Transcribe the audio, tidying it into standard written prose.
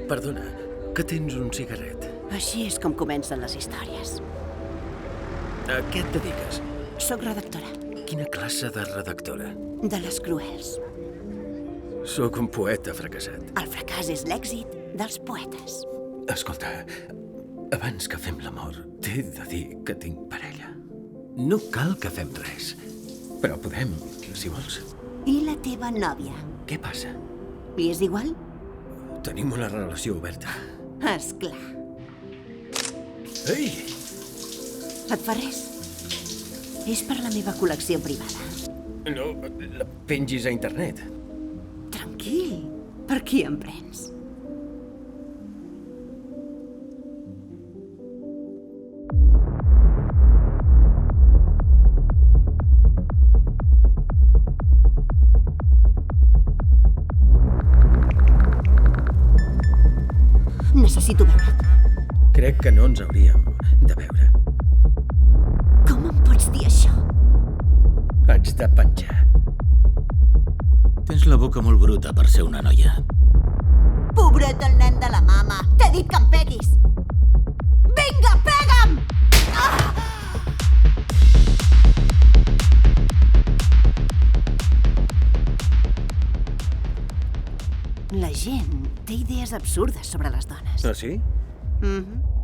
Perdona, que tens un cigarret. Així és com comencen les històries. A què et dediques? Soc redactora. Quina classe de redactora? De les cruels. Sóc un poeta fracassat. El fracàs és l'èxit dels poetes. Escolta, abans que fem l'amor, t'he de dir que tinc parella. No cal que fem res, però podem, si vols. I la teva nòvia? Què passa? Li és igual? Tenim una relació oberta. Esclar. Ei! Et fa res? És per la meva col·lecció privada. No, la pengis a internet. Tranquil. Per qui em prens? Necessito veure't. Crec que no ens hauríem de veure. Com em pots dir això? Haig de penjar. Tens la boca molt bruta per ser una noia. Pobret el nen de la mama. T'he dit que em peguis. Vinga, pega'm! Ah! La gent té idees absurdes sobre les dones. Ah, sí? Mhm.